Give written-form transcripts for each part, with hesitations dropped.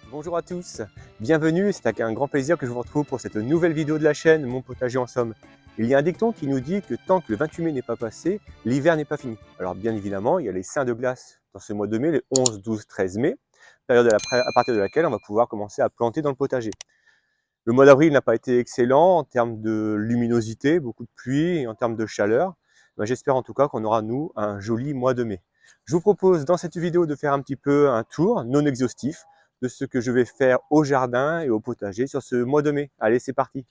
Bonjour à tous, bienvenue, c'est avec un grand plaisir que je vous retrouve pour cette nouvelle vidéo de la chaîne Mon potager en somme. Il y a un dicton qui nous dit que tant que le 28 mai n'est pas passé, l'hiver n'est pas fini. Alors bien évidemment, il y a les seins de glace dans ce mois de mai, les 11, 12, 13 mai, période à partir de laquelle on va pouvoir commencer à planter dans le potager. Le mois d'avril n'a pas été excellent en termes de luminosité, beaucoup de pluie et en termes de chaleur. J'espère en tout cas qu'on aura, nous, un joli mois de mai. Je vous propose dans cette vidéo de faire un petit peu un tour non exhaustif de ce que je vais faire au jardin et au potager sur ce mois de mai. Allez, c'est parti!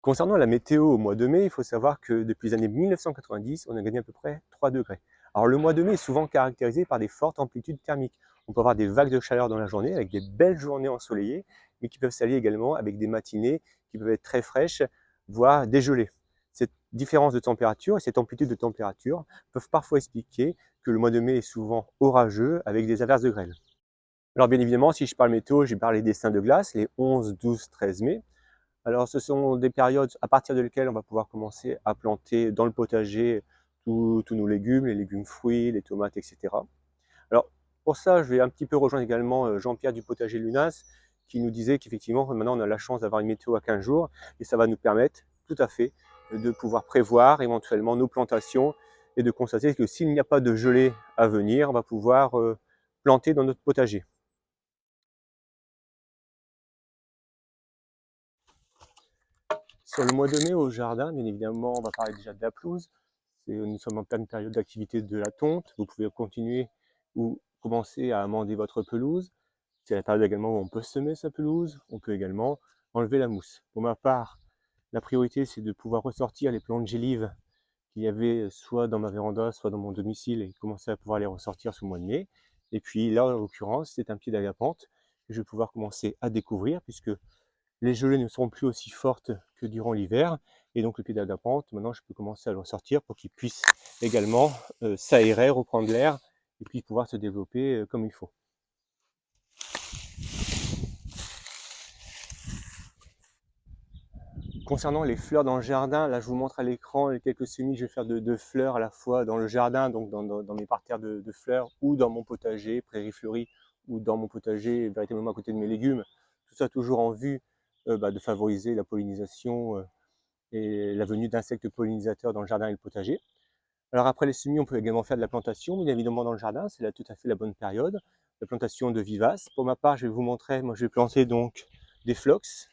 Concernant la météo au mois de mai, il faut savoir que depuis les années 1990, on a gagné à peu près 3 degrés. Alors le mois de mai est souvent caractérisé par des fortes amplitudes thermiques. On peut avoir des vagues de chaleur dans la journée avec des belles journées ensoleillées, mais qui peuvent s'allier également avec des matinées qui peuvent être très fraîches, voire dégelées. Cette différence de température et cette amplitude de température peuvent parfois expliquer que le mois de mai est souvent orageux avec des averses de grêle. Alors bien évidemment, si je parle météo, j'ai parlé des seins de glace, les 11, 12, 13 mai. Alors ce sont des périodes à partir de lesquelles on va pouvoir commencer à planter dans le potager tous nos légumes, les légumes fruits, les tomates, etc. Alors pour ça, je vais un petit peu rejoindre également Jean-Pierre du potager Lunas qui nous disait qu'effectivement maintenant on a la chance d'avoir une météo à 15 jours et ça va nous permettre tout à fait de pouvoir prévoir éventuellement nos plantations et de constater que s'il n'y a pas de gelée à venir, on va pouvoir planter dans notre potager. Sur le mois de mai au jardin, bien évidemment, on va parler déjà de la pelouse. Nous sommes en pleine période d'activité de la tonte. Vous pouvez continuer ou commencer à amender votre pelouse. C'est la période également où on peut semer sa pelouse. On peut également enlever la mousse. Pour ma part, la priorité, c'est de pouvoir ressortir les plants de gélive qu'il y avait soit dans ma véranda, soit dans mon domicile et commencer à pouvoir les ressortir ce mois de mai. Et puis là, en l'occurrence, c'est un pied d'agapanthe que je vais pouvoir commencer à découvrir puisque les gelées ne seront plus aussi fortes que durant l'hiver. Et donc le pied d'agapanthe, maintenant je peux commencer à le ressortir pour qu'il puisse également s'aérer, reprendre l'air et puis pouvoir se développer comme il faut. Concernant les fleurs dans le jardin, là je vous montre à l'écran les quelques semis que je vais faire de fleurs à la fois dans le jardin, donc dans mes parterres de fleurs, ou dans mon potager, prairie fleurie, ou dans mon potager, véritablement à côté de mes légumes. Tout ça toujours en vue de favoriser la pollinisation et la venue d'insectes pollinisateurs dans le jardin et le potager. Alors après les semis, on peut également faire de la plantation, bien évidemment dans le jardin, c'est là tout à fait la bonne période. La plantation de vivaces. Pour ma part, je vais vous montrer, moi je vais planter donc des phlox,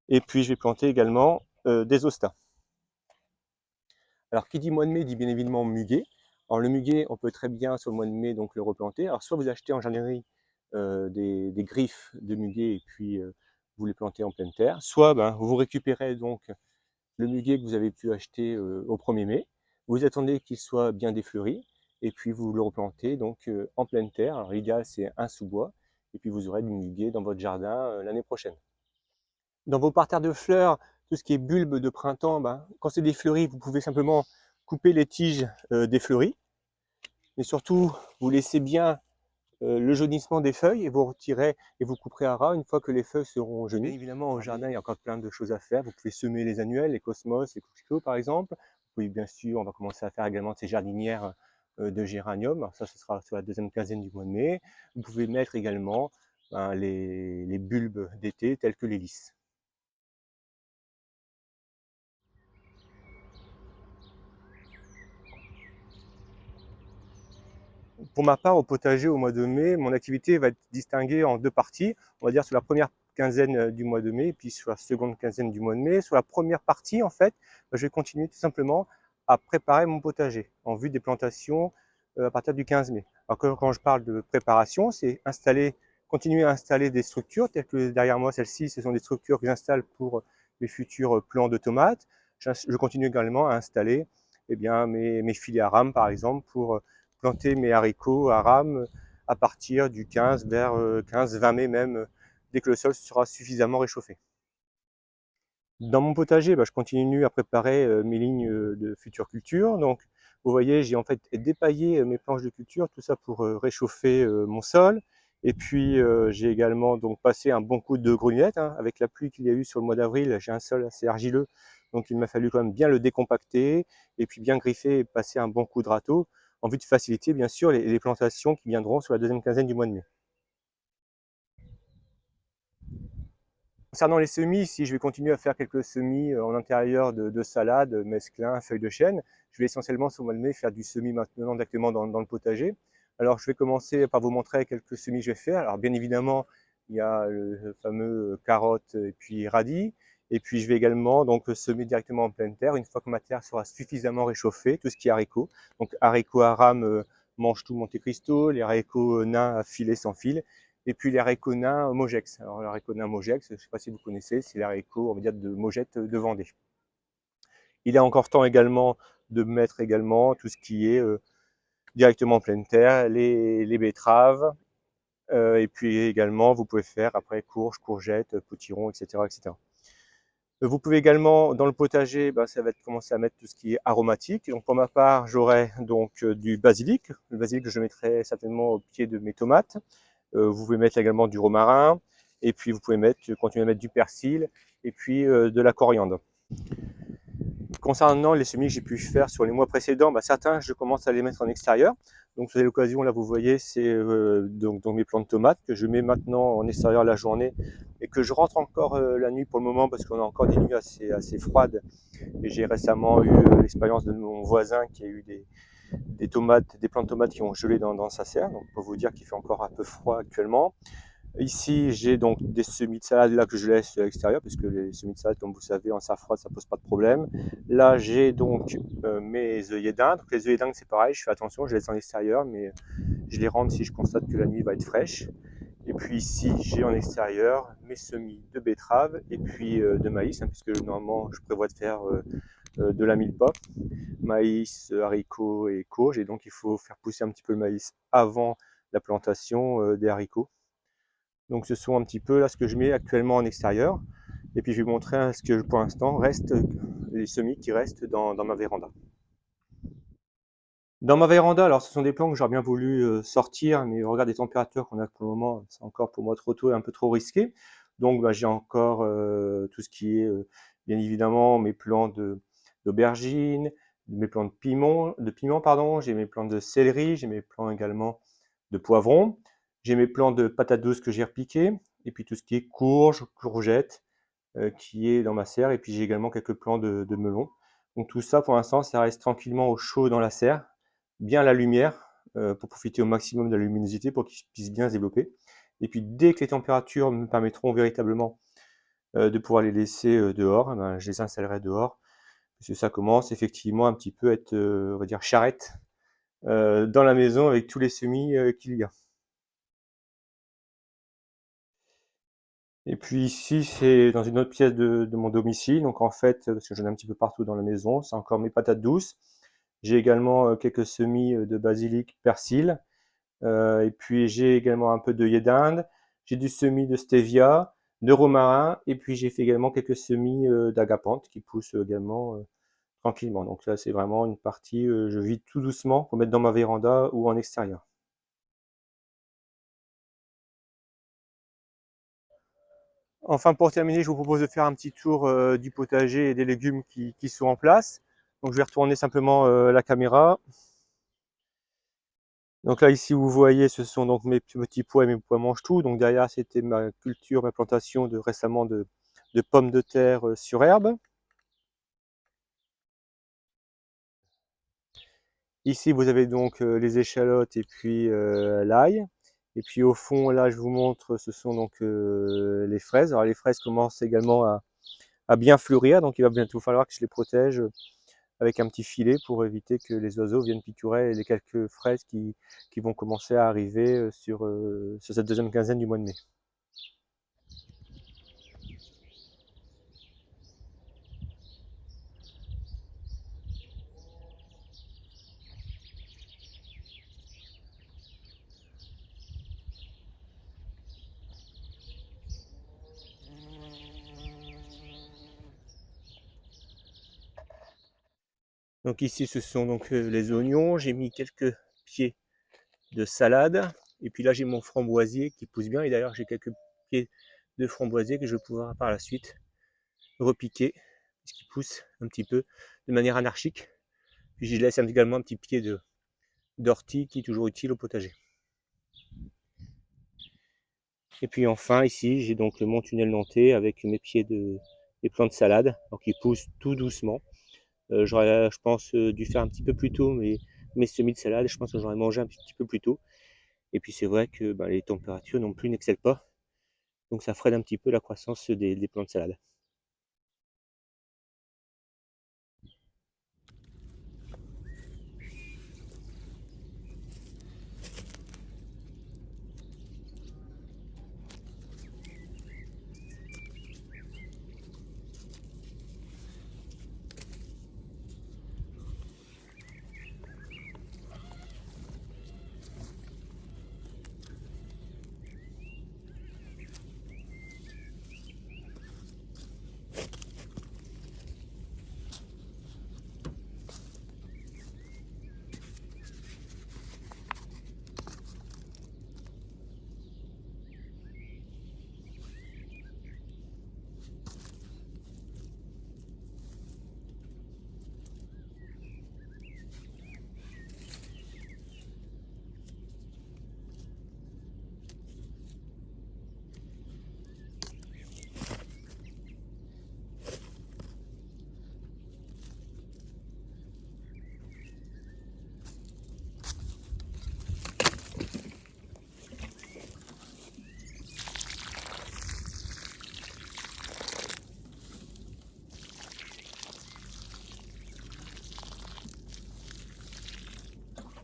et puis je vais planter également des hostas. Alors qui dit mois de mai dit bien évidemment muguet. Alors le muguet, on peut très bien sur le mois de mai donc le replanter. Alors soit vous achetez en jardinerie des griffes de muguet et puis vous les plantez en pleine terre, soit vous récupérez donc le muguet que vous avez pu acheter au 1er mai, vous attendez qu'il soit bien défleuri, et puis vous le replantez donc en pleine terre. Alors l'idéal c'est un sous-bois, et puis vous aurez du muguet dans votre jardin l'année prochaine. Dans vos parterres de fleurs, tout ce qui est bulbes de printemps, quand c'est défleuri, vous pouvez simplement couper les tiges défleuries, mais surtout vous laissez bien le jaunissement des feuilles et vous retirez et vous couperez à ras une fois que les feuilles seront jaunies. Bien évidemment, au jardin, il y a encore plein de choses à faire. Vous pouvez semer les annuels, les cosmos, les coquelicots par exemple. Vous pouvez bien sûr, on va commencer à faire également ces jardinières de géranium. Alors ça, ce sera sur la deuxième quinzaine du mois de mai. Vous pouvez mettre également les bulbes d'été tels que les lys. Pour ma part, au potager au mois de mai, mon activité va être distinguée en deux parties. On va dire sur la première quinzaine du mois de mai, puis sur la seconde quinzaine du mois de mai. Sur la première partie, en fait, je vais continuer tout simplement à préparer mon potager en vue des plantations à partir du 15 mai. Alors quand je parle de préparation, c'est continuer à installer des structures, telles que derrière moi, celles-ci, ce sont des structures que j'installe pour mes futurs plants de tomates. Je continue également à installer mes filets à rames, par exemple, pour planter mes haricots à rames à partir du 15 vers 15-20 mai même, dès que le sol sera suffisamment réchauffé. Dans mon potager, je continue à préparer mes lignes de futures cultures. Donc, vous voyez, j'ai en fait dépaillé mes planches de culture, tout ça pour réchauffer mon sol. Et puis, j'ai également donc passé un bon coup de grelinette. Avec la pluie qu'il y a eu sur le mois d'avril, j'ai un sol assez argileux. Donc, il m'a fallu quand même bien le décompacter et puis bien griffer et passer un bon coup de râteau. en vue de faciliter bien sûr les plantations qui viendront sur la deuxième quinzaine du mois de mai. Concernant les semis, ici je vais continuer à faire quelques semis en intérieur de salade, mesclun, feuilles de chêne. Je vais essentiellement sur le mois de mai faire du semis maintenant directement dans le potager. Alors je vais commencer par vous montrer quelques semis que je vais faire. Alors bien évidemment, il y a le fameux carottes et puis radis. Et puis je vais également donc semer directement en pleine terre une fois que ma terre sera suffisamment réchauffée, tout ce qui est haricots. Donc haricots à rame mange tout Monte Cristo, les haricots nains à filet sans fil, et puis les haricots nains Mogex. Alors les haricots nains Mogex, je ne sais pas si vous connaissez, c'est les haricots, on va dire, de Mogette de Vendée. Il est encore temps également de mettre également tout ce qui est directement en pleine terre, les betteraves, et puis également vous pouvez faire après courges, courgettes, potirons, etc., etc. Vous pouvez également, dans le potager, ça va être commencer à mettre tout ce qui est aromatique. Donc pour ma part, j'aurai donc du basilic. Le basilic, je mettrai certainement au pied de mes tomates. Vous pouvez mettre également du romarin, et puis vous pouvez continuer à mettre du persil, et puis de la coriandre. Concernant les semis que j'ai pu faire sur les mois précédents, certains, je commence à les mettre en extérieur. Donc, vous avez l'occasion, là, vous voyez, c'est donc mes plants de tomates que je mets maintenant en extérieur la journée et que je rentre encore la nuit pour le moment parce qu'on a encore des nuits assez froides. Et j'ai récemment eu l'expérience de mon voisin qui a eu des tomates, des plants de tomates qui ont gelé dans sa serre. Donc, pour vous dire qu'il fait encore un peu froid actuellement. Ici, j'ai donc des semis de salade là que je laisse à l'extérieur, puisque les semis de salade, comme vous savez, en serre froide, ça pose pas de problème. Là, j'ai donc mes œillets d'Inde. Donc, les œillets d'Inde, c'est pareil, je fais attention, je les laisse en extérieur, mais je les rentre si je constate que la nuit va être fraîche. Et puis ici, j'ai en extérieur mes semis de betterave et puis de maïs, puisque normalement, je prévois de faire de la mille-pots, maïs, haricots et courges. Et donc, il faut faire pousser un petit peu le maïs avant la plantation des haricots. Donc ce sont un petit peu là ce que je mets actuellement en extérieur. Et puis je vais vous montrer ce que pour l'instant reste, les semis qui restent dans ma véranda. Dans ma véranda, alors ce sont des plants que j'aurais bien voulu sortir, mais au regard des températures qu'on a pour le moment, c'est encore pour moi trop tôt et un peu trop risqué. Donc j'ai encore tout ce qui est bien évidemment mes plants d'aubergines, mes plants de piment pardon, j'ai mes plants de céleri, j'ai mes plants également de poivrons, j'ai mes plants de patates douces que j'ai repiquées, et puis tout ce qui est courges, courgettes, qui est dans ma serre, et puis j'ai également quelques plants de melons. Donc tout ça pour l'instant, ça reste tranquillement au chaud dans la serre, bien à la lumière, pour profiter au maximum de la luminosité pour qu'ils puissent bien se développer. Et puis dès que les températures me permettront véritablement de pouvoir les laisser dehors, je les installerai dehors, parce que ça commence effectivement un petit peu à être, on va dire, charrette dans la maison avec tous les semis qu'il y a. Et puis ici, c'est dans une autre pièce de mon domicile. Donc en fait, parce que j'en ai un petit peu partout dans la maison, c'est encore mes patates douces. J'ai également quelques semis de basilic, persil. Et puis j'ai également un peu d'œillet d'Inde. J'ai du semis de stevia, de romarin. Et puis j'ai fait également quelques semis d'agapanthe qui poussent également tranquillement. Donc là, c'est vraiment une partie, je vide tout doucement pour mettre dans ma véranda ou en extérieur. Enfin, pour terminer, je vous propose de faire un petit tour du potager et des légumes qui sont en place. Donc, je vais retourner simplement la caméra. Donc là, ici, vous voyez, ce sont donc mes petits pois et mes pois mange-tout. Donc derrière, c'était ma culture, ma plantation récemment de pommes de terre sur herbe. Ici, vous avez donc les échalotes et puis l'ail. Et puis au fond, là, je vous montre, ce sont donc les fraises. Alors les fraises commencent également à bien fleurir, donc il va bientôt falloir que je les protège avec un petit filet pour éviter que les oiseaux viennent piquer les quelques fraises qui vont commencer à arriver sur cette deuxième quinzaine du mois de mai. Donc ici, ce sont donc les oignons. J'ai mis quelques pieds de salade. Et puis là, j'ai mon framboisier qui pousse bien. Et d'ailleurs, j'ai quelques pieds de framboisier que je vais pouvoir par la suite repiquer, puisqu'ils poussent un petit peu de manière anarchique. Puis j'y laisse également un petit pied d'ortie qui est toujours utile au potager. Et puis enfin ici j'ai donc mon tunnel nantais avec mes pieds des plants de salade, alors qui poussent tout doucement. J'aurais, je pense, dû faire un petit peu plus tôt mes semis de salade. Je pense que j'aurais mangé un petit peu plus tôt. Et puis c'est vrai que les températures non plus n'excellent pas. Donc ça freine un petit peu la croissance des plants de salade.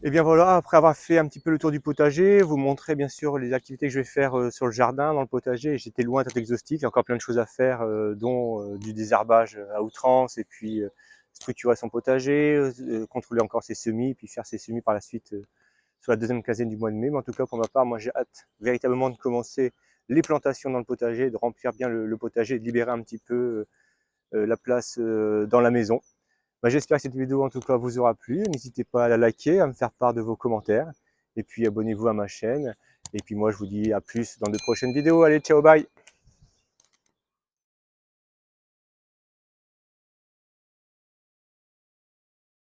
Et bien voilà, après avoir fait un petit peu le tour du potager, vous montrer bien sûr les activités que je vais faire sur le jardin, dans le potager. J'étais loin d'être exhaustif, il y a encore plein de choses à faire, dont du désherbage à outrance, et puis structurer son potager, contrôler encore ses semis, puis faire ses semis par la suite sur la deuxième quinzaine du mois de mai. Mais en tout cas, pour ma part, moi j'ai hâte véritablement de commencer les plantations dans le potager, de remplir bien le potager, de libérer un petit peu la place dans la maison. J'espère que cette vidéo en tout cas vous aura plu. N'hésitez pas à la liker, à me faire part de vos commentaires. Et puis abonnez-vous à ma chaîne. Et puis moi je vous dis à plus dans de prochaines vidéos. Allez, ciao, bye!